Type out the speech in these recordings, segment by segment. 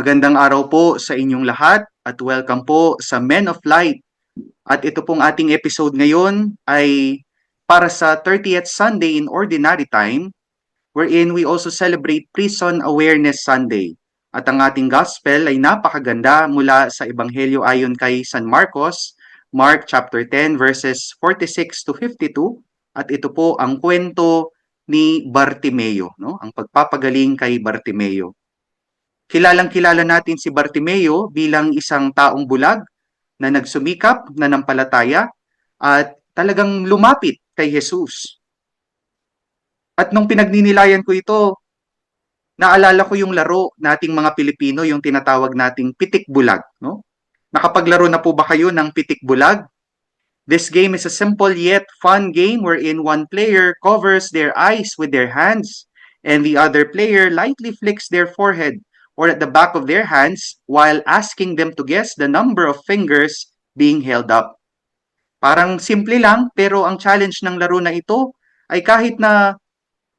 Magandang araw po sa inyong lahat at welcome po sa Men of Light. At ito pong ating episode ngayon ay para sa 30th Sunday in Ordinary Time, wherein we also celebrate Prison Awareness Sunday. At ang ating gospel ay napakaganda mula sa Ebanghelyo ayon kay San Marcos, Mark chapter 10 verses 46 to 52. At ito po ang kwento ni Bartimeo, no? Ang pagpapagaling kay Bartimeo. Kilalang-kilala natin si Bartimeo bilang isang taong bulag na nagsumikap, nanampalataya, at talagang lumapit kay Jesus. At nung pinagninilayan ko ito, naalala ko yung laro nating mga Pilipino, yung tinatawag nating pitik bulag. No? Nakapaglaro na po ba kayo ng pitik bulag? This game is a simple yet fun game wherein one player covers their eyes with their hands and the other player lightly flicks their forehead or at the back of their hands while asking them to guess the number of fingers being held up. Parang simple lang pero ang challenge ng laro na ito ay kahit na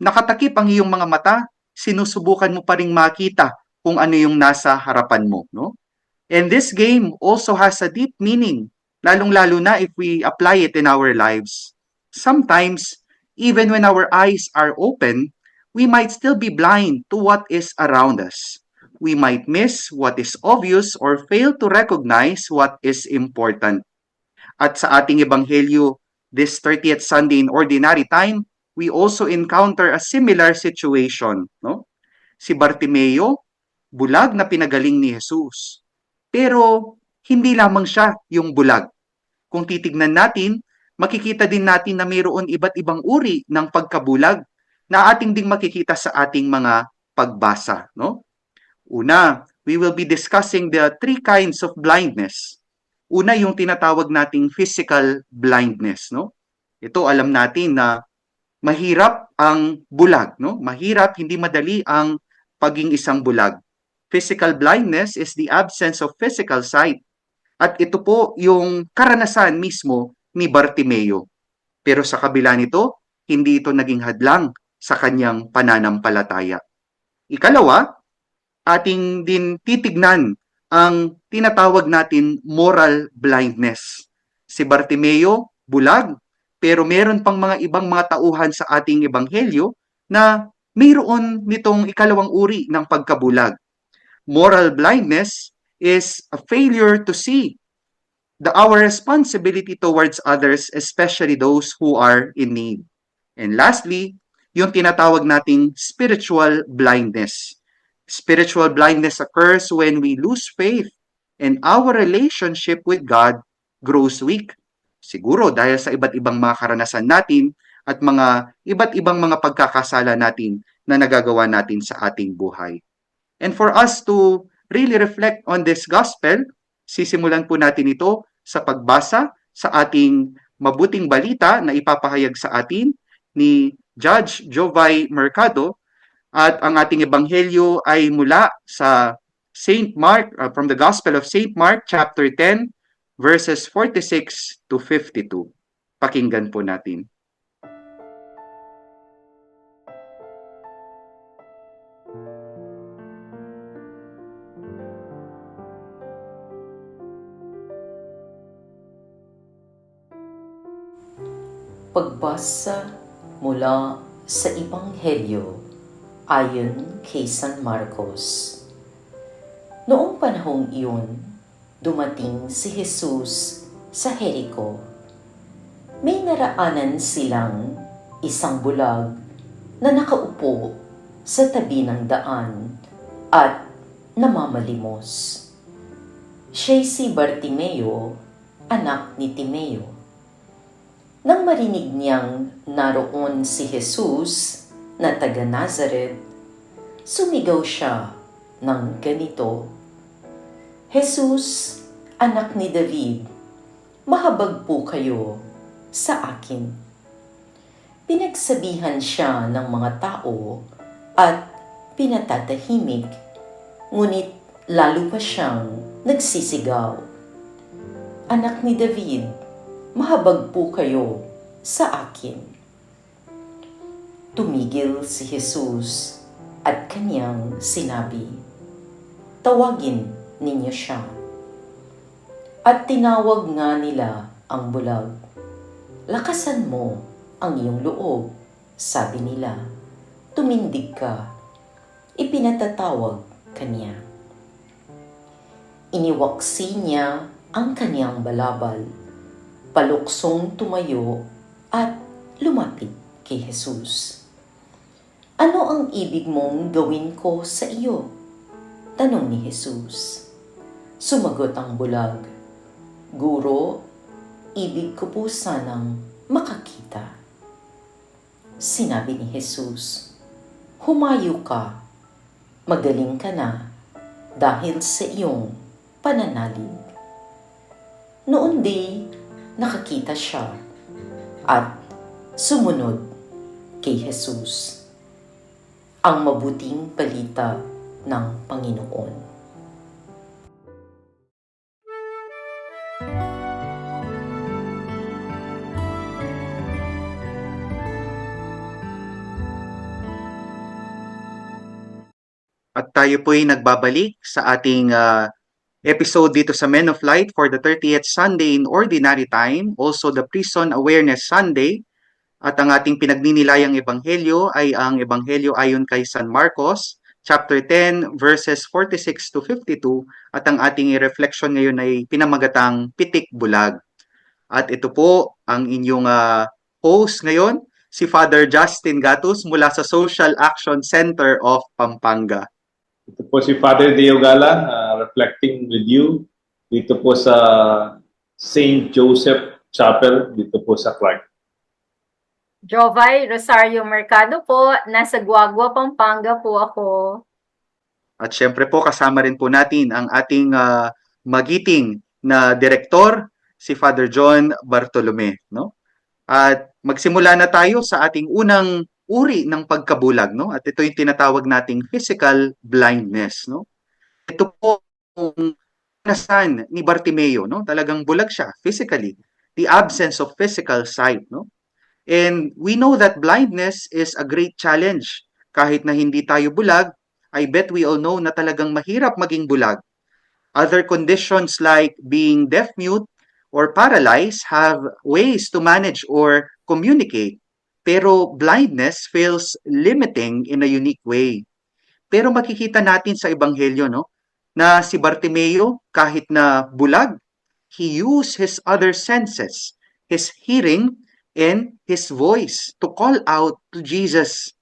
nakatakip ang iyong mga mata, sinusubukan mo pa ring makita kung ano yung nasa harapan mo, no? And this game also has a deep meaning, lalong-lalo na if we apply it in our lives. Sometimes, even when our eyes are open, we might still be blind to what is around us. We might miss what is obvious or fail to recognize what is important. At sa ating ebanghelyo, this 30th Sunday in Ordinary Time, we also encounter a similar situation. No? Si Bartimeo, bulag na pinagaling ni Jesus. Pero hindi lamang siya yung bulag. Kung titignan natin, makikita din natin na mayroon iba't ibang uri ng pagkabulag na ating ding makikita sa ating mga pagbasa. No? Una, we will be discussing the three kinds of blindness. Una, yung tinatawag nating physical blindness. No? Ito, alam natin na mahirap ang bulag. No? Mahirap, hindi madali ang paging isang bulag. Physical blindness is the absence of physical sight. At ito po yung karanasan mismo ni Bartimeo. Pero sa kabila nito, hindi ito naging hadlang sa kanyang pananampalataya. Ikalawa, ating din titignan ang tinatawag natin moral blindness. Si Bartimeo, bulag, pero meron pang mga ibang mga tauhan sa ating ebanghelyo na mayroon nitong ikalawang uri ng pagkabulag. Moral blindness is a failure to see our responsibility towards others, especially those who are in need. And lastly, yung tinatawag nating spiritual blindness. Spiritual blindness occurs when we lose faith and our relationship with God grows weak. Siguro dahil sa iba't ibang mga karanasan natin at mga iba't ibang mga pagkakasala natin na nagagawa natin sa ating buhay. And for us to really reflect on this gospel, sisimulan po natin ito sa pagbasa sa ating mabuting balita na ipapahayag sa atin ni Judge Jovay Mercado. At ang ating ebanghelyo ay mula sa Saint Mark, from the Gospel of Saint Mark, chapter 10, verses 46 to 52. Pakinggan po natin. Pagbasa mula sa Ebanghelyo ayon kay San Marcos. Noong panahong iyon, dumating si Jesus sa Jerico. May naraanan silang isang bulag na nakaupo sa tabi ng daan at namamalimos. Siya'y si Bartimeo, anak ni Timeo. Nang marinig niyang naroon si Jesus na taga Nazaret, sumigaw siya ng ganito, Jesus, anak ni David, mahabag po kayo sa akin. Pinagsabihan siya ng mga tao at pinatatahimik, ngunit lalo pa siyang nagsisigaw. Anak ni David, mahabag po kayo sa akin. Tumigil si Jesus at kanyang sinabi, tawagin ninyo siya. At tinawag nga nila ang bulag. Lakasan mo ang iyong loob, sabi nila. Tumindig ka. Ipinatatawag kanya. Iniwaksi niya ang kaniyang balabal. Paluksong tumayo at lumapit kay Jesus. Ano ang ibig mong gawin ko sa iyo? Tanong ni Jesus. Sumagot ang bulag. Guro, ibig ko po sanang makakita. Sinabi ni Jesus, humayo ka, magaling ka na dahil sa iyong pananalig. Noon di nakakita siya at sumunod kay Jesus. Ang mabuting balita ng Panginoon. At tayo po'y nagbabalik sa ating episode dito sa Men of Light for the 30th Sunday in Ordinary Time, also the Prison Awareness Sunday. At ang ating pinagninilayang ebanghelyo ay ang ebanghelyo ayon kay San Marcos, chapter 10, verses 46 to 52. At ang ating reflection ngayon ay pinamagatang Pitik Bulag. At ito po ang inyong host ngayon, si Father Justin Gatus mula sa Social Action Center of Pampanga. Ito po si Father Deo Gala, reflecting with you dito po sa St. Joseph Chapel dito po sa Clark. Jovay Rosario Mercado po, nasa Guagua, Pampanga po ako. At syempre po kasama rin po natin ang ating magiting na direktor, si Father John Bartolome, no? At magsimula na tayo sa ating unang uri ng pagkabulag, no? At ito yung tinatawag nating physical blindness, no? Ito po yung nasan ni Bartimeo, no? Talagang bulag siya physically, the absence of physical sight, no? And we know that blindness is a great challenge. Kahit na hindi tayo bulag, I bet we all know na talagang mahirap maging bulag. Other conditions like being deaf-mute or paralyzed have ways to manage or communicate. Pero blindness feels limiting in a unique way. Pero makikita natin sa ebanghelyo, no, na si Bartimeo kahit na bulag, he used his other senses, his hearing and his voice to call out to Jesus.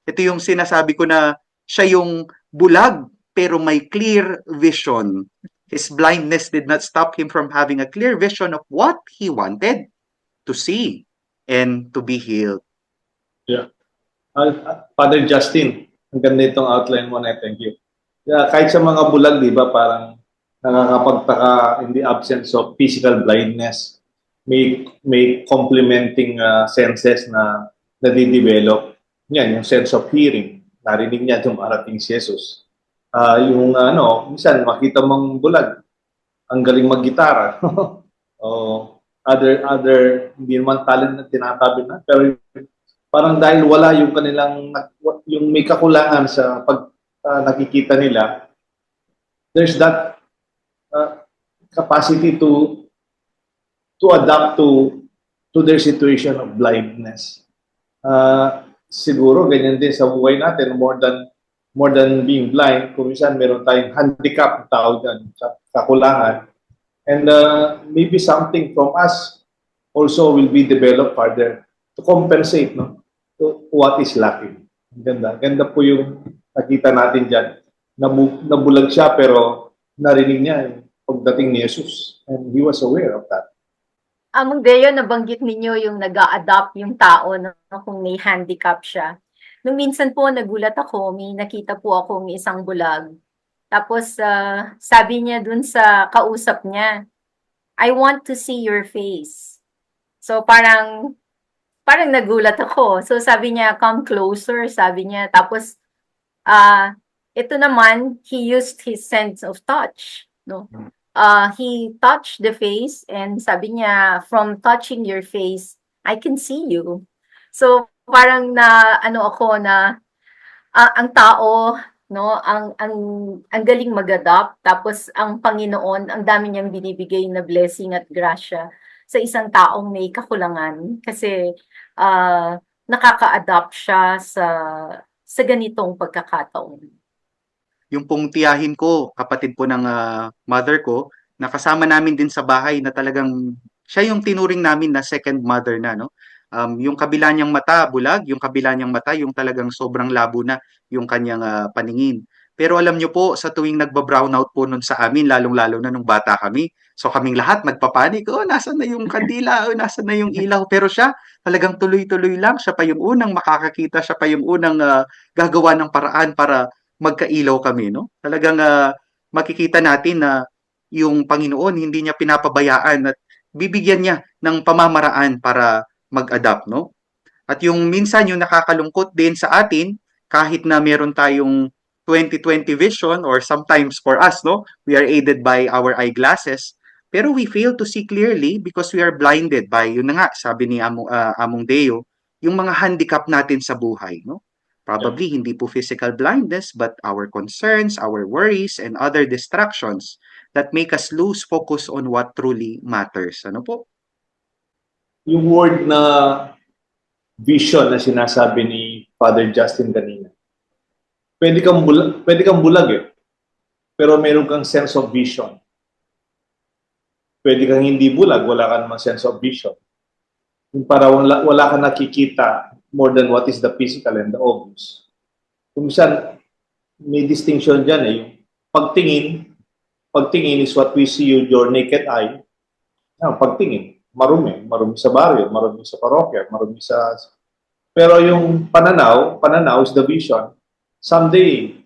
Ito yung sinasabi ko na siya yung bulag pero may clear vision. His blindness did not stop him from having a clear vision of what he wanted to see and to be healed. Yeah. Father Justin, ang ganda itong outline mo na, thank you. Kahit sa mga bulag, di ba, parang nakakapagtaka in the absence of physical blindness, may complementing senses na nadidevelop. Yan, yung sense of hearing. Narinig niya dumarating si Jesus. Minsan makita mong bulag, ang galing mag-gitara. Other hindi naman talent na tinatabi na, pero parang dahil wala yung kanilang yung may kakulangan sa pag nakikita nila, there's that capacity to adapt to their situation of blindness. Siguro ganyan din sa buhay natin, more than being blind, kung minsan meron tayong handicap, tawag yan, kakulangan. And maybe something from us also will be developed further to compensate, no, to what is lacking. Ganda. Ganda po yung nakita natin dyan. Nabulag siya pero narinig niya yung pagdating ni Jesus. And he was aware of that. Amang Deo, nabanggit ninyo yung nag-a-adopt yung tao no, kung may handicap siya. Nung minsan po nagulat ako, may nakita po akong isang bulag. Tapos sabi niya dun sa kausap niya, I want to see your face. So parang nagulat ako. So sabi niya, come closer, sabi niya. Tapos ito naman, he used his sense of touch, no? He touched the face and sabi niya, from touching your face, I can see you. So parang ang tao no? Ang galing mag-adapt, tapos ang Panginoon, ang dami niyang binibigay na blessing at grasya sa isang taong may kakulangan kasi nakaka-adapt siya sa ganitong pagkakataon. Yung pong tiyahin ko, kapatid po ng mother ko, nakasama namin din sa bahay na talagang siya yung tinuring namin na second mother na, no? Yung kabila niyang mata, bulag, yung kabila niyang mata, yung talagang sobrang labo na yung kanyang paningin. Pero alam niyo po, sa tuwing nagba-brownout po nun sa amin, lalong-lalo na nung bata kami, so kaming lahat nagpapanik, oh, nasan na yung kandila, oh, nasan na yung ilaw? Pero siya, talagang tuloy-tuloy lang, siya pa yung unang makakakita, siya pa yung unang gagawa ng paraan para magkailaw kami, no? Talagang makikita natin na yung Panginoon hindi niya pinapabayaan at bibigyan niya ng pamamaraan para mag-adapt, no? At yung minsan yung nakakalungkot din sa atin, kahit na meron tayong 20/20 vision or sometimes for us, no, we are aided by our eyeglasses, pero we fail to see clearly because we are blinded by, yun na nga, sabi ni Among Deo, yung mga handicap natin sa buhay, no? Probably hindi po physical blindness, but our concerns, our worries, and other distractions that make us lose focus on what truly matters. Ano po? Yung word na vision na sinasabi ni Father Justin kanina. Pwede kang bulag eh, pero meron kang sense of vision. Pwede kang hindi bulag, wala ka namang sense of vision. Yung para wala kang nakikita more than what is the physical and the obvious. Kung minsan, may distinction dyan eh. Yung pagtingin is what we see with your naked eye. Pagtingin, marumi sa baryo, marumi sa parokya, marumi sa... Pero yung pananaw is the vision. Someday,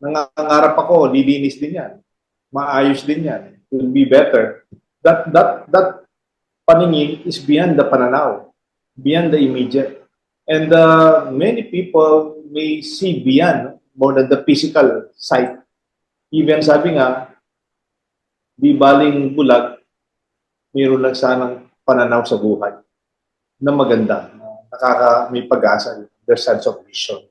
nangangarap ako, lilinis din yan. Maayos din yan. It will be better. That paningin is beyond the pananaw, beyond the immediate. And many people may see beyond more than the physical sight. Even sabi nga, di baling bulag, mayroon lang sanang pananaw sa buhay na maganda, na may pag-asa, their sense of vision.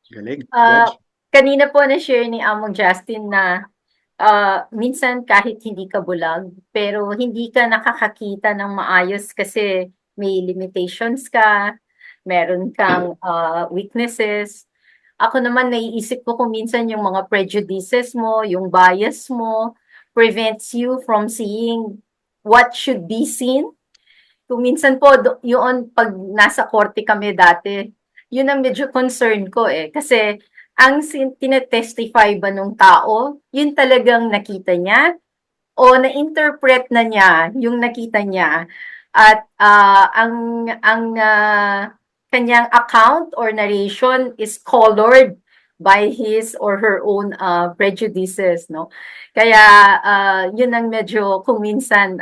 Galing. Ah, Judge. Kanina po na-share ni Among Justin na minsan kahit hindi ka bulag, pero hindi ka nakakakita ng maayos kasi may limitations ka, meron kang weaknesses. Ako naman naiisip ko kung minsan yung mga prejudices mo, yung bias mo, prevents you from seeing what should be seen. Kung minsan po, yun, pag nasa korte kami dati, yun ang medyo concern ko eh. Kasi ang tinetestify ba nung tao, yun talagang nakita niya o na-interpret na niya yung nakita niya at ang kanyang account or narration is colored by his or her own prejudices, no? Kaya yun ang medyo kung minsan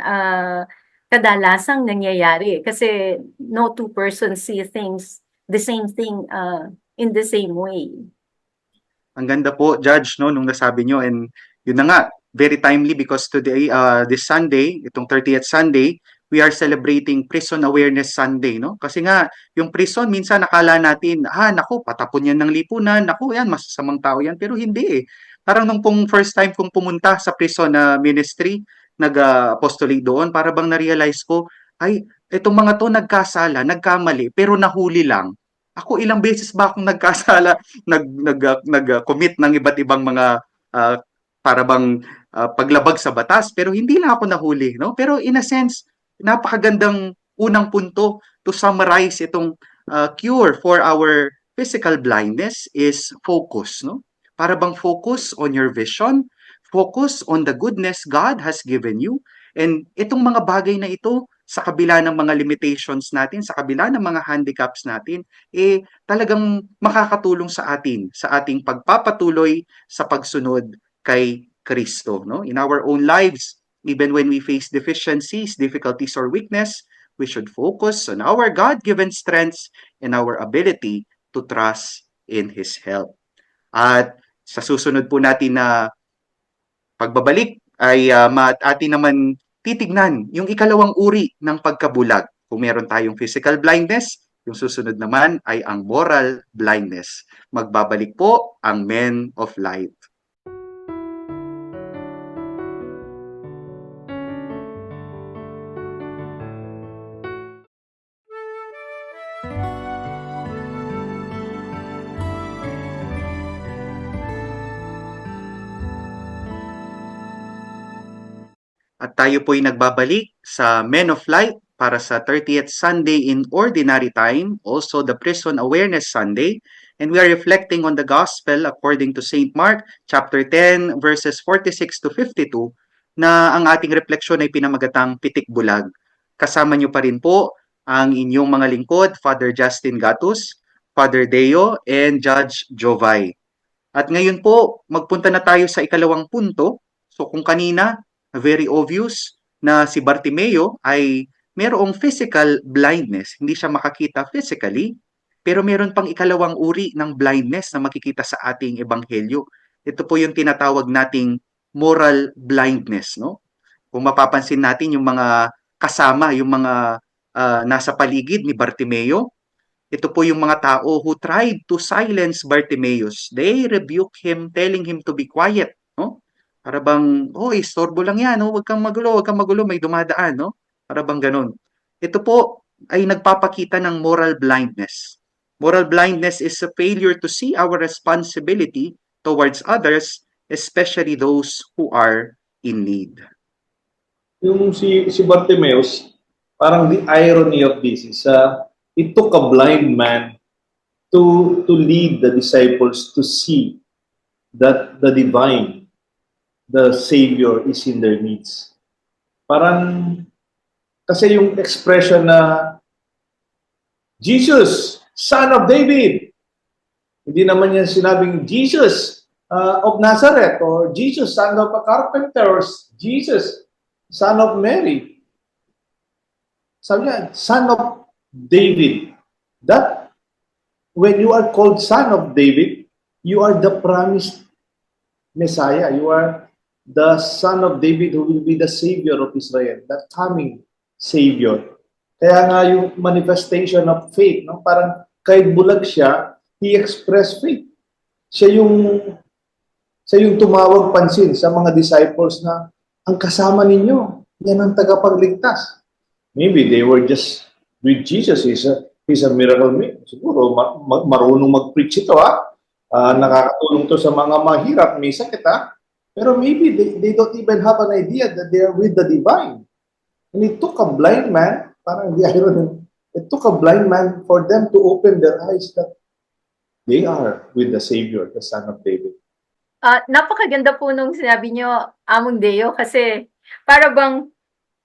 kadalasang nangyayari kasi no two persons see things the same thing in the same way. Ang ganda po, Judge, no, nung nasabi nyo. And yun na nga, very timely because today, this Sunday, itong 30th Sunday, we are celebrating Prison Awareness Sunday, no? Kasi nga, yung prison, minsan nakala natin, naku, patapon yan ng lipunan, naku, yan, masasamang tao yan. Pero hindi eh. Parang nung pong first time kong pumunta sa prison na ministry, nag-apostolate doon, para bang na-realize ko, ay, itong mga to nagkasala, nagkamali, pero nahuli lang. Ako ilang beses ba akong nagkasala, nag-commit ng iba't ibang mga para bang paglabag sa batas, pero hindi lang ako nahuli, no? Pero in a sense, napakagandang unang punto to summarize itong cure for our physical blindness is focus, no? Para bang focus on your vision, focus on the goodness God has given you, and itong mga bagay na ito, sa kabila ng mga limitations natin, sa kabila ng mga handicaps natin, talagang makakatulong sa atin, sa ating pagpapatuloy sa pagsunod kay Kristo, no? In our own lives, even when we face deficiencies, difficulties, or weakness, we should focus on our God-given strengths and our ability to trust in His help. At sa susunod po natin na pagbabalik ay atin naman titignan yung ikalawang uri ng pagkabulag. Kung meron tayong physical blindness, Yung susunod naman ay ang moral blindness. Magbabalik po ang Men of Light. At tayo po'y nagbabalik sa Men of Light para sa 30th Sunday in Ordinary Time, also the Prison Awareness Sunday. And we are reflecting on the Gospel according to St. Mark, chapter 10, verses 46 to 52, na ang ating refleksyon ay pinamagatang Pitik Bulag. Kasama niyo pa rin po ang inyong mga lingkod, Father Justin Gatus, Father Deo, and Judge Jovay. At ngayon po, magpunta na tayo sa ikalawang punto. So kung kanina, very obvious na si Bartimeo ay merong physical blindness. Hindi siya makakita physically, pero meron pang ikalawang uri ng blindness na makikita sa ating ebanghelyo. Ito po yung tinatawag nating moral blindness, no? Kung mapapansin natin yung mga kasama, yung mga nasa paligid ni Bartimeo, ito po yung mga tao who tried to silence Bartimaeus. They rebuke him, telling him to be quiet, no? Para bang, oh, istorbo lang yan, no? Huwag kang magulo, may dumadaan, no? Para bang ganun. Ito po ay nagpapakita ng moral blindness. Moral blindness is a failure to see our responsibility towards others, especially those who are in need. Yung si Bartimaeus, parang the irony of this is it took a blind man to lead the disciples to see that the divine, the Savior is in their needs. Parang, kasi yung expression na, Jesus, Son of David. Hindi naman yan sinabing, Jesus of Nazareth, or Jesus, Son of a Carpenter, or Jesus, Son of Mary. Sabi niya, Son of David. That, when you are called Son of David, you are the promised Messiah. You are the Son of David who will be the Savior of Israel, the coming Savior. Kaya nga yung manifestation of faith, no? Parang kahit bulag siya, he expressed faith. Siya yung tumawag pansin sa mga disciples na ang kasama ninyo, yan ang tagapagligtas. Maybe they were just with Jesus. He's a miracle man. Siguro marunong mag-preach ito, nakakatulong to sa mga mahirap, may sakit, Pero maybe they don't even have an idea that they are with the divine. And it took a blind man, parang the irony, it took a blind man for them to open their eyes that they are with the Savior, the Son of David. Napakaganda po nung sinabi nyo, Among Deo, kasi para bang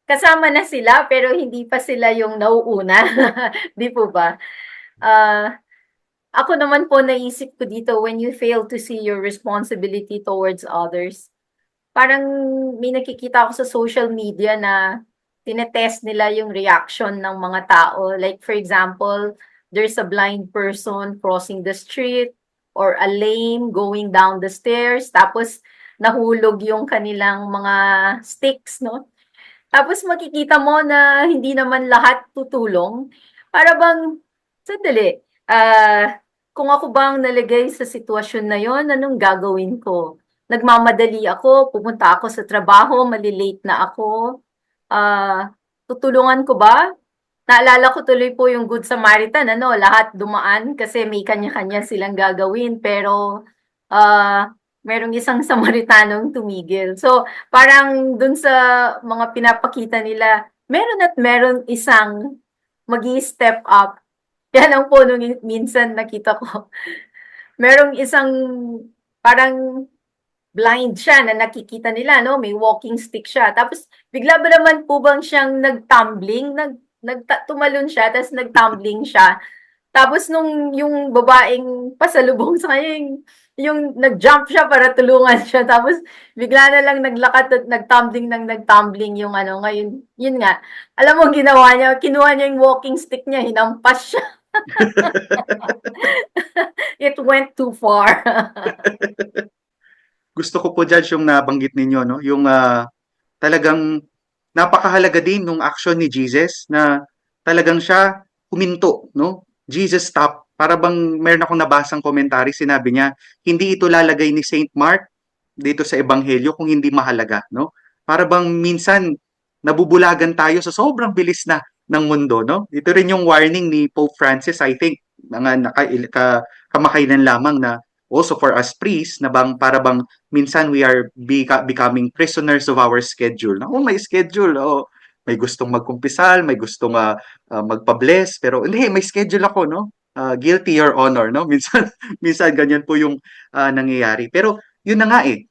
kasama na sila pero hindi pa sila yung nauuna. Di po ba? Ako naman po naisip ko dito, when you fail to see your responsibility towards others, parang may nakikita ako sa social media na tinetest nila yung reaction ng mga tao. Like for example, there's a blind person crossing the street or a lame going down the stairs, tapos nahulog yung kanilang mga sticks, no? Tapos makikita mo na hindi naman lahat tutulong. Para bang, sandali, kung ako bang nalagay sa sitwasyon na yon, anong gagawin ko? Nagmamadali ako, pupunta ako sa trabaho, malilate na ako. Tutulungan ko ba? Naalala ko tuloy po yung Good Samaritan, lahat dumaan kasi may kanya-kanya silang gagawin, pero merong isang Samaritanong tumigil. So, parang dun sa mga pinapakita nila, meron at meron isang magi-step up. Yan ang po nung minsan nakita ko. Merong isang parang blind siya na nakikita nila, no? May walking stick siya. Tapos, bigla ba naman po bang siyang nag-tumbling? Tumalon siya, tapos nag-tumbling siya. Tapos nung yung babaeng pasalubong sa kanya, yung nag-jump siya para tulungan siya. Tapos bigla na lang naglakad at nag-tumbling yung ngayon. Yun nga. Alam mo ginawa niya, kinuha niya yung walking stick niya, hinampas siya. It went too far. Gusto ko po, Judge, yung nabanggit ninyo, no? Yung talagang napakahalaga din nung action ni Jesus na talagang siya huminto, no? Jesus stopped. Para bang meron akong nabasang komentary, sinabi niya, hindi ito lalagay ni Saint Mark dito sa ebanghelyo kung hindi mahalaga, no? Para bang minsan nabubulagan tayo sa sobrang bilis na ng mundo, no? Ito rin yung warning ni Pope Francis, I think, mga kamakailan lamang na also for us priests na bang para bang minsan we are becoming prisoners of our schedule. Oh, may schedule. Oh, may gustong magkumpisal, may gustong magpa-bless, pero hindi, may schedule ako, no? Guilty your honor, no? Minsan minsan ganyan po yung nangyayari. Pero yun na nga eh.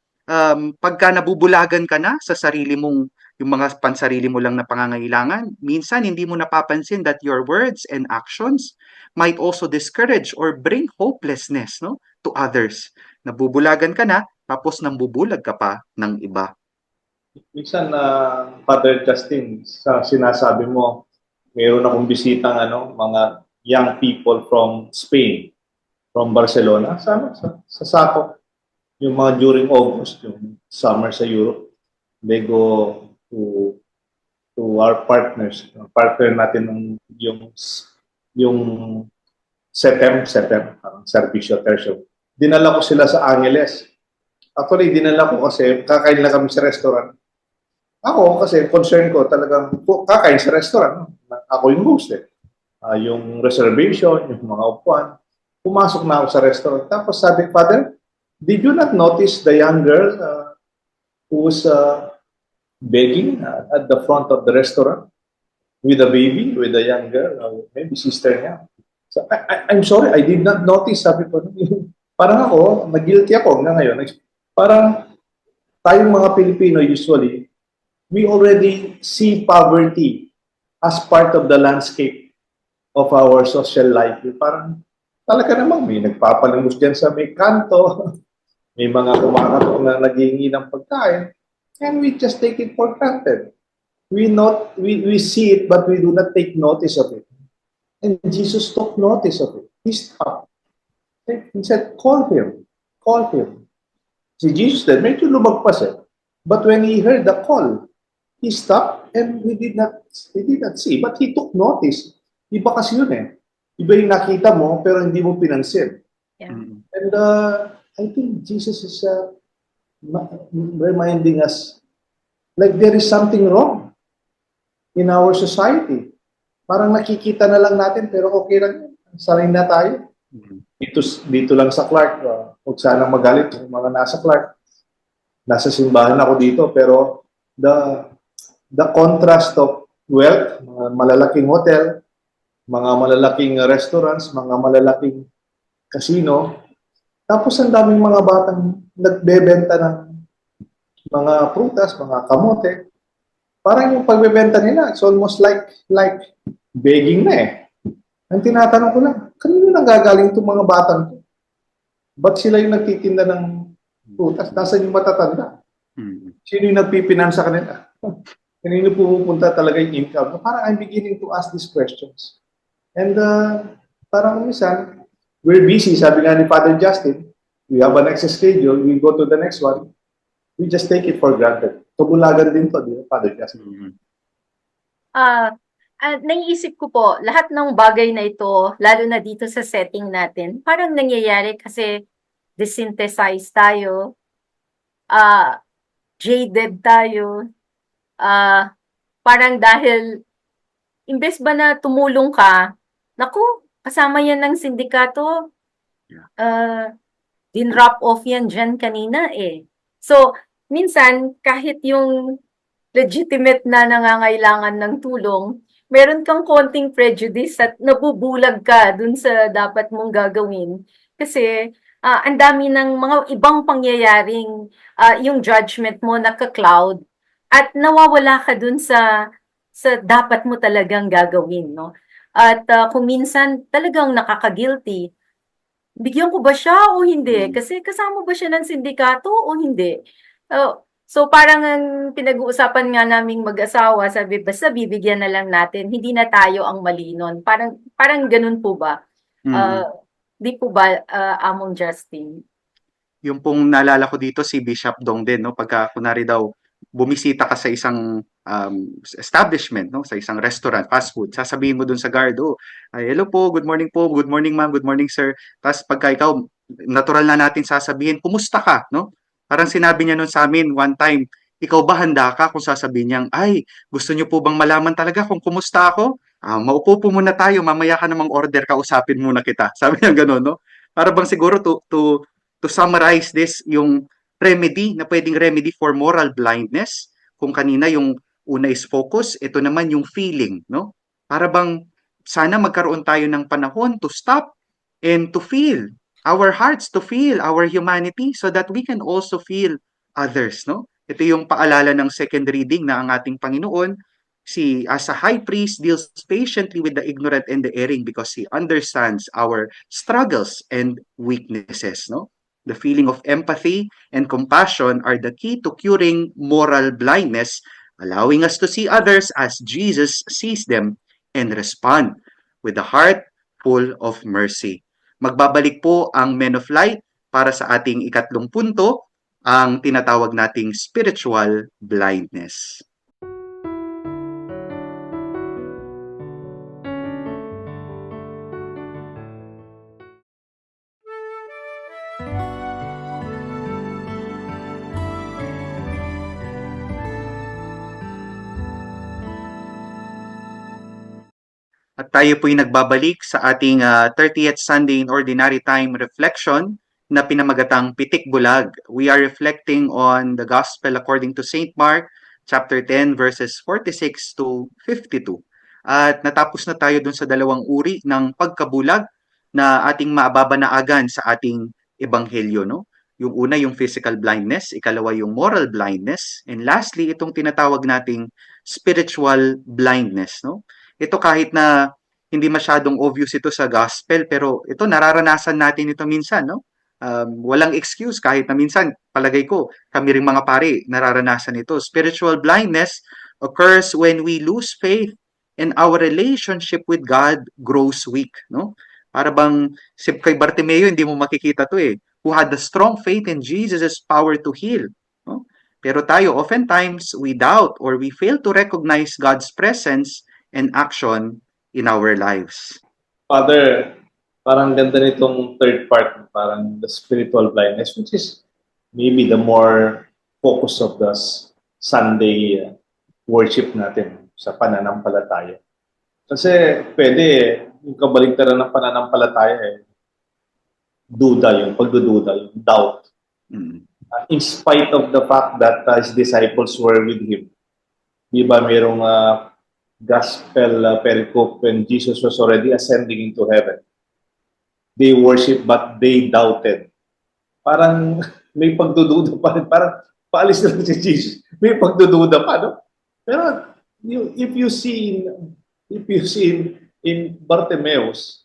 Pagka nabubulagan ka na sa sarili mong yung mga pansarili mo lang na pangangailangan, minsan hindi mo napapansin that your words and actions might also discourage or bring hopelessness, no, to others. Nabubulagan ka na, tapos nambubulag ka pa ng iba. Minsan, Father Justin, sa sinasabi mo, mayroon akong bisitang mga young people from Spain, from Barcelona, sa Saco. Yung mga during August, yung summer sa Europe, they go to our partners. Partner natin yung SETEM, Servicio Tertium. Dinala ko sila sa Angeles. Actually, dinala ko kasi kakain lang kami sa restaurant. Ako kasi concern ko talagang kakain sa restaurant. Ako yung host eh. Yung reservation, yung mga upuan. Pumasok na ako sa restaurant. Tapos sabi, Father, did you not notice the young girl who was begging at the front of the restaurant with a baby, with a young girl, maybe sister niya? So, I'm sorry, I did not notice. Sabi ko, parang ako, nag-guilty ako hanggang ngayon. Parang tayong mga Pilipino usually, we already see poverty as part of the landscape of our social life. Parang talaga namang may nagpapalangos dyan sa may kanto, may mga kumakatok na naghihingi ng pagkain, and we just take it for granted. We see it, but we do not take notice of it. And Jesus took notice of it. He stopped. He said, call him. Call him. Si Jesus then, medyo lumagpas eh. But when he heard the call, he stopped and he did not see. But he took notice. Iba kasi yun eh. Iba yung nakita mo, pero hindi mo pinansin. Yeah. And I think Jesus is reminding us, like there is something wrong in our society. Parang nakikita na lang natin, pero okay lang yun. Sanay na tayo. Dito lang sa Clark, huwag sanang magalit yung mga nasa Clark. Nasa simbahan ako dito, pero the contrast of wealth, mga malalaking hotel, mga malalaking restaurants, mga malalaking casino, tapos ang daming mga batang nagbebenta ng mga prutas, mga kamote. Parang yung pagbebenta nila, it's almost like begging na eh. Ang tinatanong ko lang, kanino nanggagaling itong mga batang to? Ba't sila yung nagtitinda ng prutas? Nasaan yung matatanda? Sino yung nagpipinansa sa kanila? Kanino pupunta talaga yung income? Parang I'm beginning to ask these questions. And parang minsan, we're busy, sabi nga ni Father Justin, we have an next schedule, we go to the next one, we just take it for granted. Kabulagan din to, di ba, Father Justin? Naiisip ko po, lahat ng bagay na ito, lalo na dito sa setting natin, parang nangyayari kasi desynthesize tayo, jaded tayo, parang dahil imbes ba na tumulong ka, naku, kasama yan ng sindikato, din-drop off yan dyan kanina eh. So, minsan, kahit yung legitimate na nangangailangan ng tulong, meron kang konting prejudice at nabubulag ka dun sa dapat mong gagawin. Kasi, ang dami ng mga ibang pangyayaring yung judgment mo naka-cloud at nawawala ka dun sa dapat mo talagang gagawin, no? At kung minsan talagang nakaka-guilty, bigyan ko ba siya o hindi? Kasi kasama ba siya ng sindikato o hindi? So parang ang pinag-uusapan nga naming mag-asawa, sabi basta bibigyan na lang natin, hindi na tayo ang mali nun. Parang ganun po ba? Di po ba, Among Justin? Yung pong naalala ko dito si Bishop Dong din, no? Pagka kunwari daw bumisita ka sa isang establishment, no? Sa isang restaurant, fast food, sasabihin mo dun sa guard, oh, ay, hello po, good morning ma'am, good morning sir. Tapos pagka ikaw, natural na natin sasabihin, kumusta ka, no? Parang sinabi niya nun sa amin one time, ikaw ba handa ka kung sasabihin niyang, ay, gusto niyo po bang malaman talaga kung kumusta ako? Maupo po muna tayo, mamaya ka namang order, kausapin muna kita. Sabi niya gano'n, no? Para bang siguro to summarize this, yung remedy na pwedeng remedy for moral blindness, kung kanina yung una is focus, ito naman yung feeling, no? Para bang sana magkaroon tayo ng panahon to stop and to feel our hearts, to feel our humanity so that we can also feel others, no? Ito yung paalala ng second reading na ang ating Panginoon, as a high priest, deals patiently with the ignorant and the erring because he understands our struggles and weaknesses, no? The feeling of empathy and compassion are the key to curing moral blindness, allowing us to see others as Jesus sees them and respond with a heart full of mercy. Magbabalik po ang Men of Light para sa ating ikatlong punto, ang tinatawag nating spiritual blindness. At tayo po'y nagbabalik sa ating 30th Sunday in Ordinary Time reflection na pinamagatang Pitik Bulag. We are reflecting on the Gospel according to St. Mark, chapter 10, verses 46 to 52. At natapos na tayo dun sa dalawang uri ng pagkabulag na ating maababanaagan sa ating ebanghelyo, no? Yung una, yung physical blindness, ikalawa, yung moral blindness, and lastly, itong tinatawag nating spiritual blindness, no? Ito kahit na hindi masyadong obvious ito sa gospel, pero ito nararanasan natin ito minsan, no? Walang excuse kahit na minsan, palagay ko, kami ring mga pare, nararanasan ito. Spiritual blindness occurs when we lose faith and our relationship with God grows weak, no? Para bang si kay Bartimeo, hindi mo makikita to eh, who had the strong faith in Jesus' power to heal, no? Pero tayo, oftentimes, we doubt or we fail to recognize God's presence and action in our lives. Father, parang ganda nitong third part, parang the spiritual blindness, which is maybe the more focus of the Sunday worship natin sa pananampalataya. Kasi pwede yung kabaligtaran ng pananampalataya duda, yung pagdududa, yung doubt. In spite of the fact that his disciples were with him. Di ba merong gospel pericope when Jesus was already ascending into heaven. They worship but they doubted. Parang may pagdududa pa rin. Parang paalis na si Jesus. May pagdududa pa, no? Pero if you see in Bartimaeus,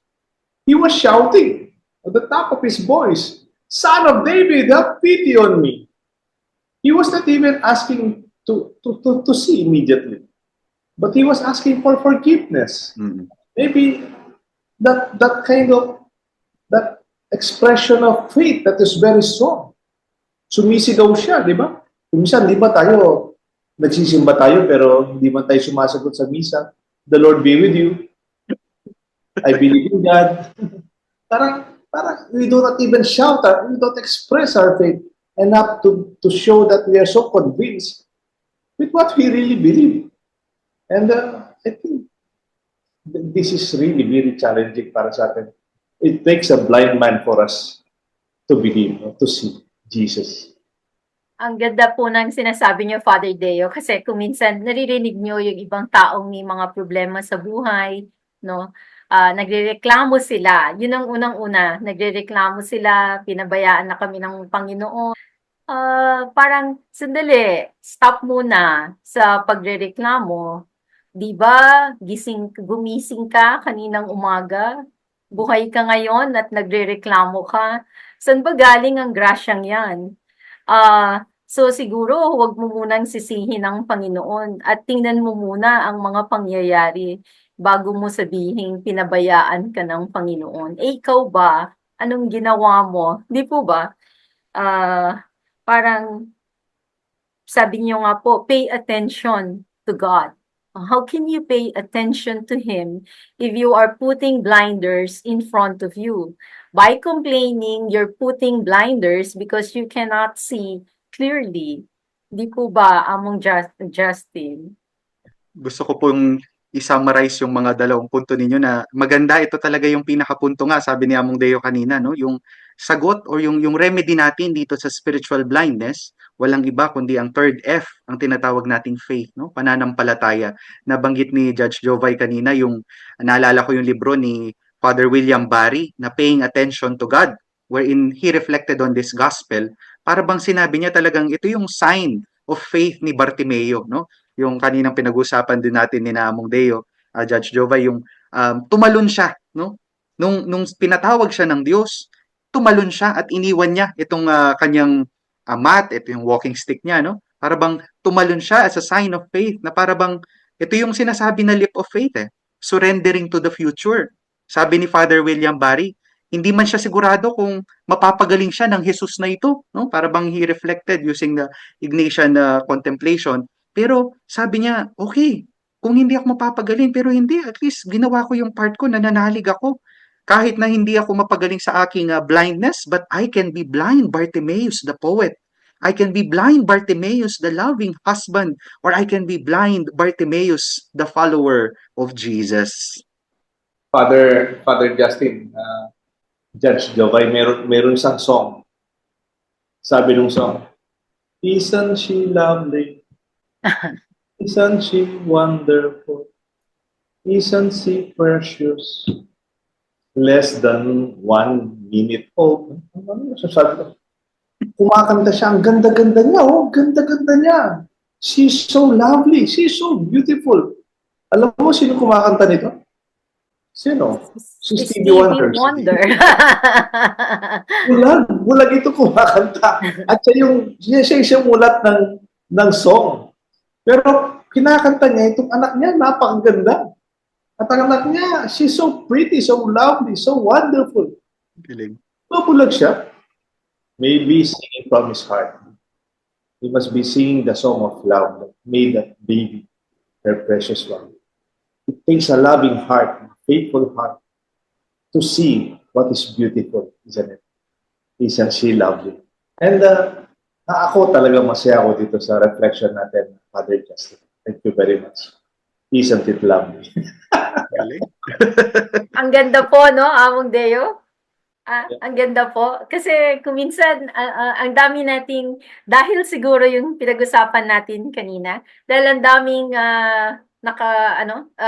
he was shouting at the top of his voice, "Son of David, have pity on me." He was not even asking to see immediately. But he was asking for forgiveness. Maybe that expression of faith that is very strong. Sumisigaw siya, di ba? Minsan, di ba tayo, nagsisimba tayo pero hindi man tayo sumasagot sa misa. The Lord be with you. I believe in God. Parang we do not even shout, we don't express our faith enough to show that we are so convinced with what we really believe. And I think this is really very challenging para sa atin. It takes a blind man for us to believe, to see Jesus. Ang ganda po ng sinasabi niyo, Father Deo, kasi kung minsan naririnig niyo yung ibang taong may mga problema sa buhay, no? Nagrereklamo sila. Yun ang unang-una, nagrereklamo sila, pinabayaan na kami ng Panginoon. Parang sandali, stop muna sa pagrereklamo. 'Di ba, gumising ka kaninang umaga, buhay ka ngayon at nagrereklamo ka. Saan ba galing ang grasyang 'yan? So siguro huwag mo munang sisihin ang Panginoon at tingnan mo muna ang mga pangyayari bago mo sabihin pinabayaan ka ng Panginoon. Ikaw ba? Anong ginawa mo? 'Di po ba? Parang sabi niyo nga po, pay attention to God. How can you pay attention to Him if you are putting blinders in front of you? By complaining, you're putting blinders because you cannot see clearly. Di po ba, Among Justin? Gusto ko pong i-summarize yung mga dalawang punto ninyo na maganda. Ito talaga yung pinakapunto nga, sabi ni Among Deo kanina, no? Yung sagot or yung remedy natin dito sa spiritual blindness, walang iba kundi ang third F, ang tinatawag nating faith, no? Pananampalataya. Nabanggit ni Judge Jovay kanina, yung naalala ko yung libro ni Father William Barry na Paying Attention to God, wherein he reflected on this gospel. Para bang sinabi niya talagang ito yung sign of faith ni Bartimeo, no? Yung kaninang pinag-usapan din natin ni Among Deo, Judge Jovay, yung tumalon siya, no? Nung pinatawag siya ng Diyos, tumalon siya at iniwan niya itong kanyang mat, ito yung walking stick niya, no? Para bang tumalon siya as a sign of faith, na para bang ito yung sinasabi na leap of faith, surrendering to the future. Sabi ni Father William Barry, hindi man siya sigurado kung mapapagaling siya ng Jesus na ito, no? Para bang he reflected using the Ignatian contemplation. Pero sabi niya, okay, kung hindi ako mapapagaling, pero hindi, at least ginawa ko yung part ko, nananalig ako. Kahit na hindi ako mapagaling sa aking blindness, but I can be blind Bartimaeus the poet. I can be blind Bartimaeus the loving husband, or I can be blind Bartimaeus the follower of Jesus. Father Justin, Judge Jovay, meron isang song. Sabi nung song, isn't she lovely? Isn't she wonderful? Isn't she precious? Less than 1 minute old. Ano sasabi ko? Kumakanta siya. Ang ganda-ganda niya. Oh, ganda-ganda niya. She's so lovely. She's so beautiful. Alam mo sino kumakanta nito? Sino? Si Stevie Wonder. Bulag ito kumakanta. At siya yung mulat ng song. Pero kinakanta niya, itong anak niya, napakaganda. At ang anak niya, she's so pretty, so lovely, so wonderful. Galing. Mabulag siya. Maybe singing from his heart. He must be singing the song of love that made that baby her precious one. It takes a loving heart, a faithful heart, to see what is beautiful, isn't it? Isn't she lovely? And ako talaga masaya ako dito sa reflection natin, Father Justin. Thank you very much. Isn't it lovely? Ang ganda po, no, Among Deo? Ang ganda po. Kasi kuminsan, ang dami nating, dahil siguro yung pinag-usapan natin kanina, dahil ang daming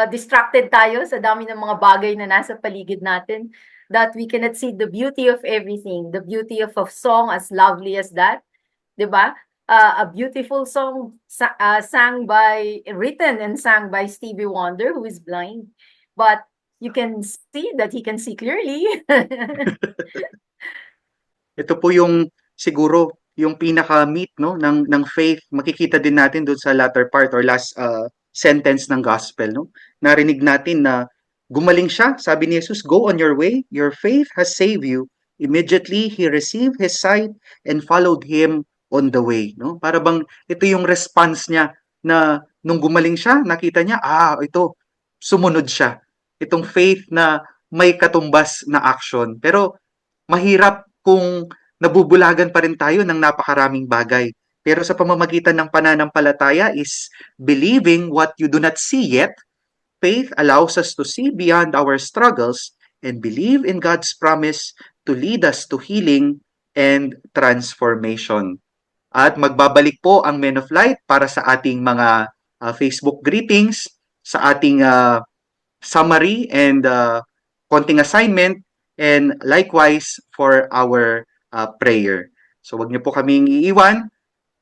distracted tayo sa dami ng mga bagay na nasa paligid natin, that we cannot see the beauty of everything, the beauty of a song as lovely as that. Diba? A beautiful song written and sang by Stevie Wonder, who is blind, but you can see that he can see clearly. Ito po yung siguro yung pinaka-meat, no, ng faith. Makikita din natin doon sa latter part or last sentence ng gospel, no. Narinig natin na gumaling siya, sabi ni Jesus, go on your way, your faith has saved you. Immediately he received his sight and followed him on the way, no? Para bang ito yung response niya na nung gumaling siya, nakita niya, ito, sumunod siya. Itong faith na may katumbas na action. Pero mahirap kung nabubulagan pa rin tayo ng napakaraming bagay. Pero sa pamamagitan ng pananampalataya is believing what you do not see yet. Faith allows us to see beyond our struggles and believe in God's promise to lead us to healing and transformation. At magbabalik po ang Men of Light para sa ating mga Facebook greetings, sa ating summary and konting assignment, and likewise for our prayer. So wag niyo po kaming iiwan.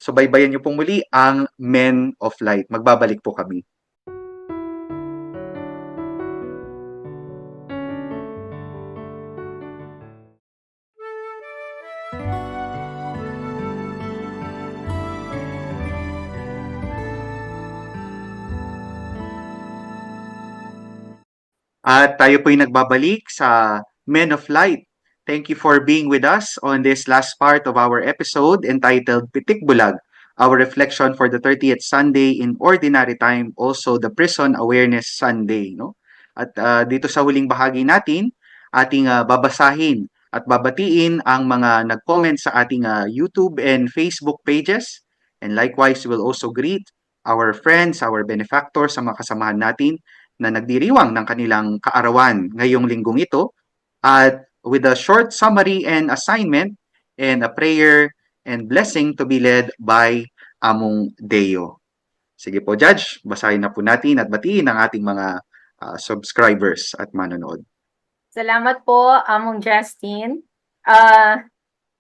So baybayan niyo po muli ang Men of Light. Magbabalik po kami. At tayo po'y nagbabalik sa Men of Light. Thank you for being with us on this last part of our episode entitled Pitik Bulag, our reflection for the 30th Sunday in Ordinary Time, also the Prison Awareness Sunday, no? At dito sa huling bahagi natin, ating babasahin at babatiin ang mga nag-comment sa ating YouTube and Facebook pages. And likewise, we'll also greet our friends, our benefactors, sa mga kasamahan natin na nagdiriwang ng kanilang kaarawan ngayong linggong ito. At with a short summary and assignment and a prayer and blessing to be led by Among Deo. Sige po, Judge, basahin na po natin at batiin ang ating mga subscribers at manonood. Salamat po, Among Justin.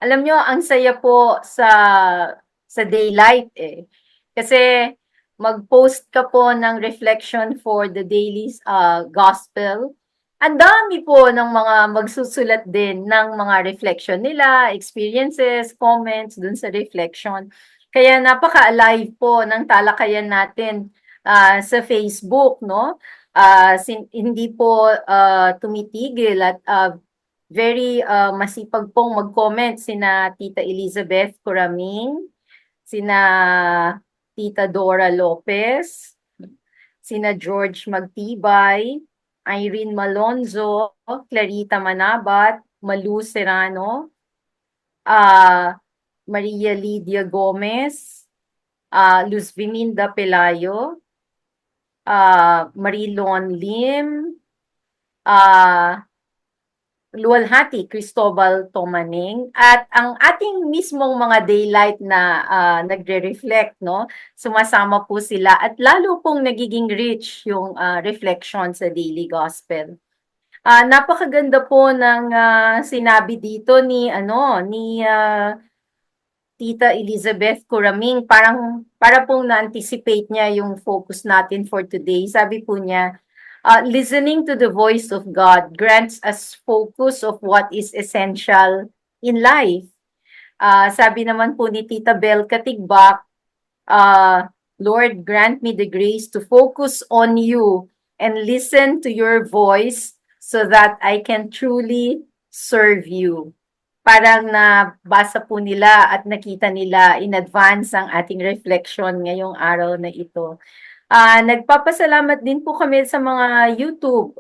Alam nyo, ang saya po sa daylight eh. Kasi mag-post ka po ng reflection for the daily gospel. Ang dami po ng mga magsusulat din ng mga reflection nila, experiences, comments dun sa reflection. Kaya napaka-alive po ng talakayan natin sa Facebook, no? Hindi po tumitigil at very masipag pong mag-comment sina Tita Elizabeth Coraming, sina Tita Dora Lopez, sina George Magtibay, Irene Malonzo, Clarita Manabat, Malu Serrano, Maria Lydia Gomez, Luz Viminda Pelayo, Marilon Lim, Luwalhati Cristobal Tomaning, at ang ating mismong mga daylight na nagre-reflect, no? Sumasama po sila at lalo pong nagiging rich yung reflection sa daily gospel. Napakaganda po ng sinabi dito ni Tita Elizabeth Coraming, para pong na-anticipate niya yung focus natin for today. Sabi po niya, listening to the voice of God grants us focus of what is essential in life. Sabi naman po ni Tita Bel Katigbak, Lord, grant me the grace to focus on you and listen to your voice so that I can truly serve you. Parang nabasa po nila at nakita nila in advance ang ating reflection ngayong araw na ito. Nagpapasalamat din po kami sa mga YouTube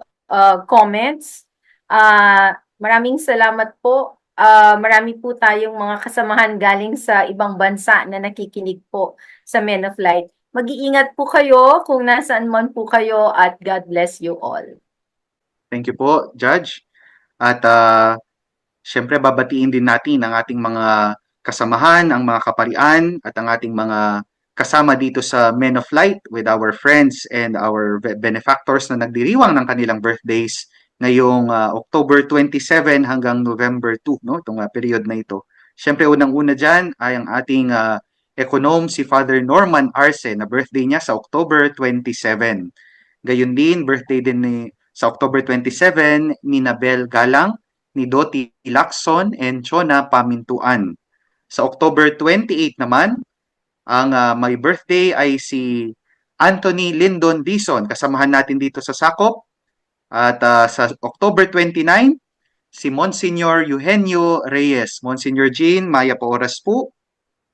comments. Maraming salamat po. Marami po tayong mga kasamahan galing sa ibang bansa na nakikinig po sa Men of Light. Mag-iingat po kayo kung nasaan man po kayo at God bless you all. Thank you po, Judge. At syempre babatiin din natin ang ating mga kasamahan, ang mga kaparian at ang ating mga kasama dito sa Men of Light with our friends and our benefactors na nagdiriwang ng kanilang birthdays ngayong October 27 hanggang November 2, no? Itong period na ito. Syempre unang-una dyan ay ang ating econom, si Father Norman Arce, na birthday niya sa October 27. Gayun din, birthday din sa October 27 ni Nabel Galang, ni Doti Lacson, and Chona Pamintuan. Sa October 28 naman, ang may birthday ay si Anthony Lindon Dizon, kasamahan natin dito sa Sakop. At sa October 29, si Monsignor Eugenio Reyes. Monsignor Jean, maya pa oras po.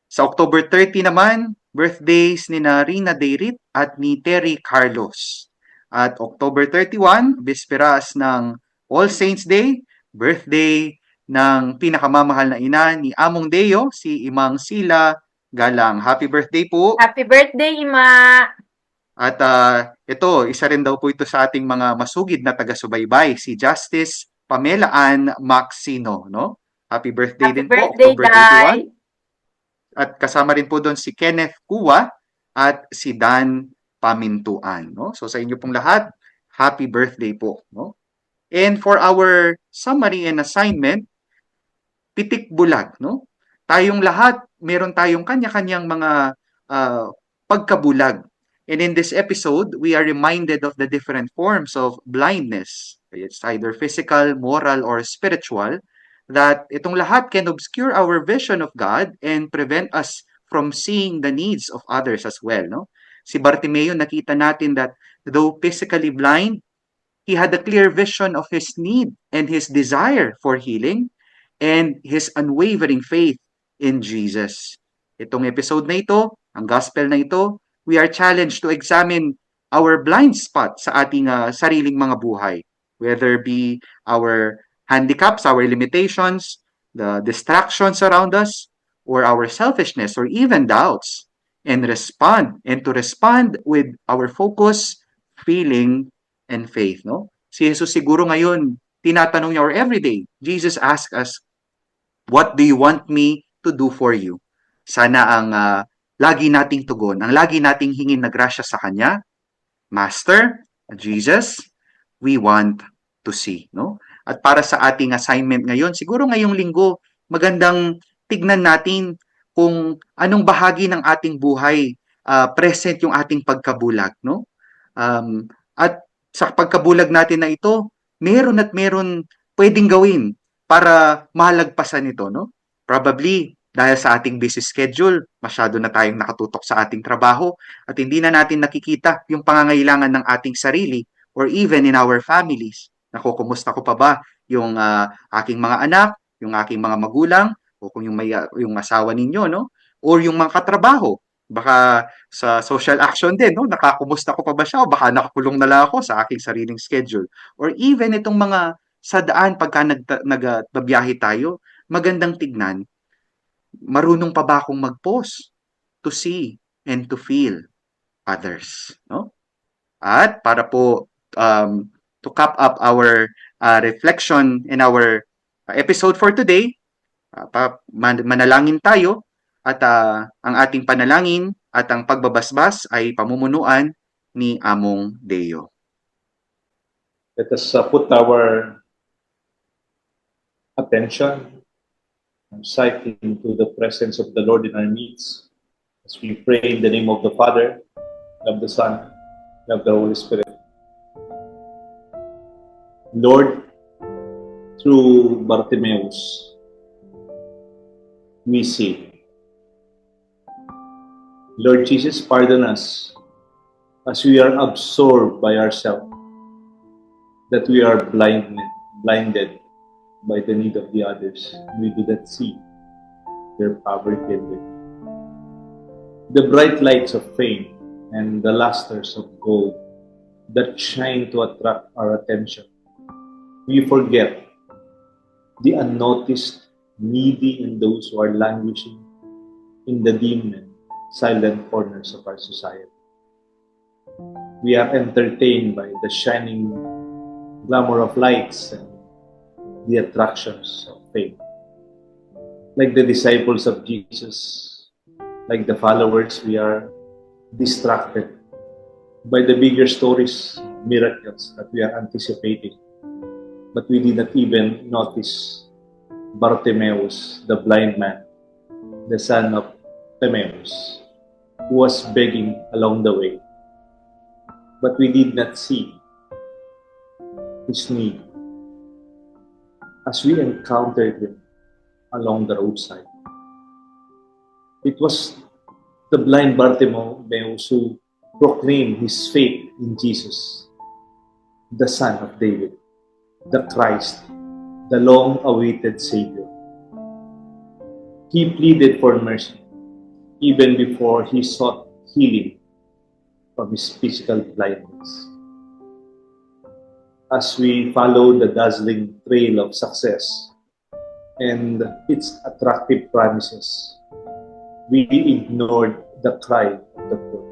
Sa October 30 naman, birthdays ni Rina Deirit at ni Terry Carlos. At October 31, bisperas ng All Saints Day, birthday ng pinakamamahal na ina ni Among Deo, si Imang Sila Galang. Happy birthday po! Happy birthday, Ima! At ito, isa rin daw po ito sa ating mga masugid na taga-subaybay, si Justice Pamela Ann Maxino, no? Happy birthday Happy din po, birthday, October 31. At kasama rin po doon si Kenneth Kuwa at si Dan Pamintuan, no? So sa inyo pong lahat, happy birthday po, no? And for our summary and assignment, pitik bulag, no? Tayong lahat, meron tayong kanya-kanyang mga pagkabulag. And in this episode, we are reminded of the different forms of blindness. It's either physical, moral, or spiritual, that itong lahat can obscure our vision of God and prevent us from seeing the needs of others as well. No? Si Bartimeo, nakita natin that though physically blind, he had a clear vision of his need and his desire for healing and his unwavering faith in Jesus. Itong episode na ito, ang gospel na ito, we are challenged to examine our blind spot sa ating sariling mga buhay. Whether be our handicaps, our limitations, the distractions around us, or our selfishness, or even doubts. And to respond with our focus, feeling, and faith. No? Si Jesus siguro ngayon, tinatanong niya, or everyday, Jesus asks us, what do you want me to do for you? Sana ang lagi nating tugon, ang lagi nating hingin na grasya sa Kanya, Master, Jesus, we want to see. No? At para sa ating assignment ngayon, siguro ngayong linggo, magandang tignan natin kung anong bahagi ng ating buhay present yung ating pagkabulag. No? At sa pagkabulag natin na ito, meron at meron pwedeng gawin para malagpasan ito, no? Probably, dahil sa ating busy schedule, masyado na tayong nakatutok sa ating trabaho at hindi na natin nakikita yung pangangailangan ng ating sarili or even in our families. Naku, kumusta ko pa ba yung aking mga anak, yung aking mga magulang, o kung yung asawa ninyo, no? Or yung mga katrabaho. Baka sa social action din, no? Nakakumusta ko pa ba siya o baka nakakulong na lang ako sa aking sariling schedule. Or even itong mga sa daan pagka nagbabiyahe tayo, magandang tignan, marunong pa ba akong mag-pause to see and to feel others, no? At para po to cap up our reflection in our episode for today, manalangin tayo at ang ating panalangin at ang pagbabasbas ay pamumunuan ni Among Deo. Let us put our attention and sight into the presence of the Lord in our midst as we pray in the name of the Father, of the Son, and of the Holy Spirit. Lord, through Bartimaeus, we see. Lord Jesus, pardon us as we are absorbed by ourselves, that we are blinded by the need of the others. We do not see their poverty and need. The bright lights of fame and the lusters of gold that shine to attract our attention. We forget the unnoticed, needy, and those who are languishing in the dim and silent corners of our society. We are entertained by the shining glamour of lights and the attractions of fame. Like the disciples of Jesus, like the followers, we are distracted by the bigger stories, miracles that we are anticipating. But we did not even notice Bartimaeus, the blind man, the son of Timaeus, who was begging along the way. But we did not see his need as we encountered him along the roadside. It was the blind Bartimaeus who proclaimed his faith in Jesus, the Son of David, the Christ, the long-awaited Savior. He pleaded for mercy even before he sought healing from his physical blindness. As we follow the dazzling trail of success and its attractive promises, we ignored the cry of the poor.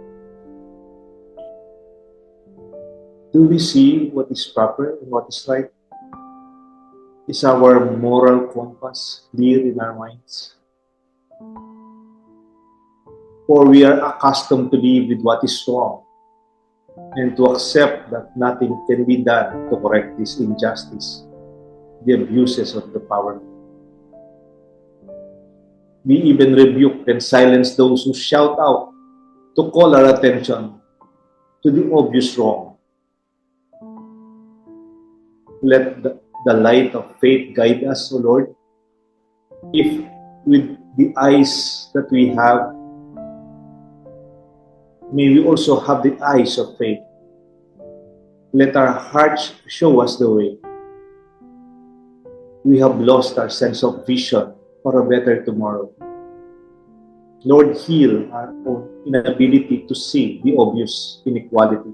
Do we see what is proper and what is right? Is our moral compass clear in our minds? Or we are accustomed to live with what is wrong and to accept that nothing can be done to correct this injustice, the abuses of the powerful. We even rebuke and silence those who shout out to call our attention to the obvious wrong. Let the light of faith guide us, O Lord. If with the eyes that we have, may we also have the eyes of faith. Let our hearts show us the way. We have lost our sense of vision for a better tomorrow. Lord, heal our own inability to see the obvious inequality.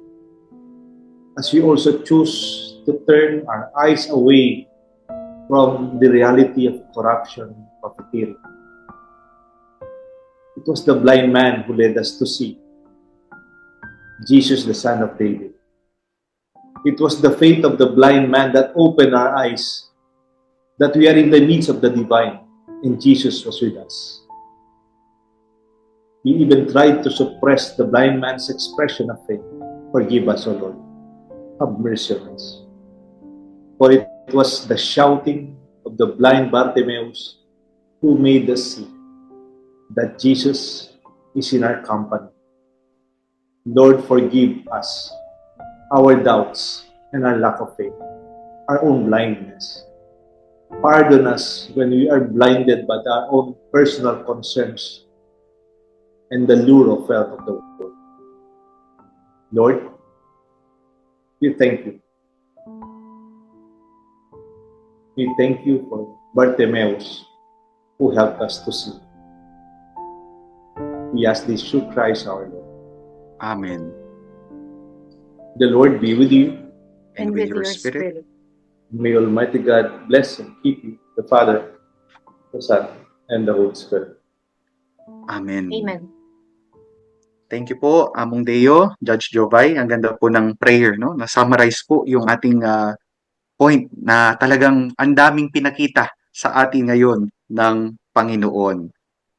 As we also choose to turn our eyes away from the reality of corruption, profiteering. It was the blind man who led us to see Jesus, the Son of David. It was the faith of the blind man that opened our eyes that we are in the midst of the divine, and Jesus was with us. We even tried to suppress the blind man's expression of faith. Forgive us, O Lord. Have mercy on us. For it was the shouting of the blind Bartimaeus who made us see that Jesus is in our company. Lord, forgive us our doubts and our lack of faith, our own blindness. Pardon us when we are blinded by our own personal concerns and the lure of wealth of the world. Lord, we thank you. We thank you for Bartimaeus who helped us to see. We ask this through Christ our Lord. Amen. The Lord be with you. And with your spirit. May Almighty God bless and keep you, the Father, the Son, and the Holy Spirit. Amen. Amen. Thank you po, Among Deo, Judge Jovay. Ang ganda po ng prayer, no? Na-summarize po yung ating point na talagang ang daming pinakita sa atin ngayon ng Panginoon.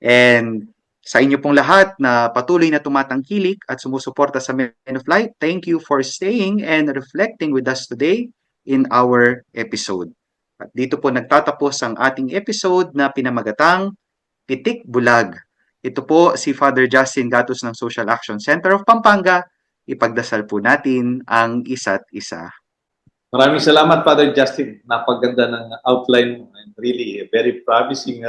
And sa inyo pong lahat na patuloy na tumatangkilik at sumusuporta sa Men of Light, thank you for staying and reflecting with us today in our episode. At dito po nagtatapos ang ating episode na pinamagatang Pitik Bulag. Ito po si Father Justin Gatos ng Social Action Center of Pampanga. Ipagdasal po natin ang isa't isa. Maraming salamat, Father Justin. Napaganda ng outline mo. And really a very promising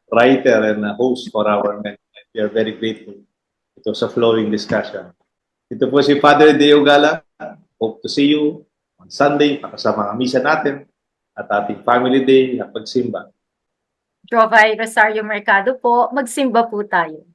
writer and host for our men. We are very grateful. It was a flowing discussion. Ito po si Father Deo Gala. Hope to see you on Sunday para sa mga misa natin at ating family day na pagsimba. Jovay Rosario Mercado po, magsimba po tayo.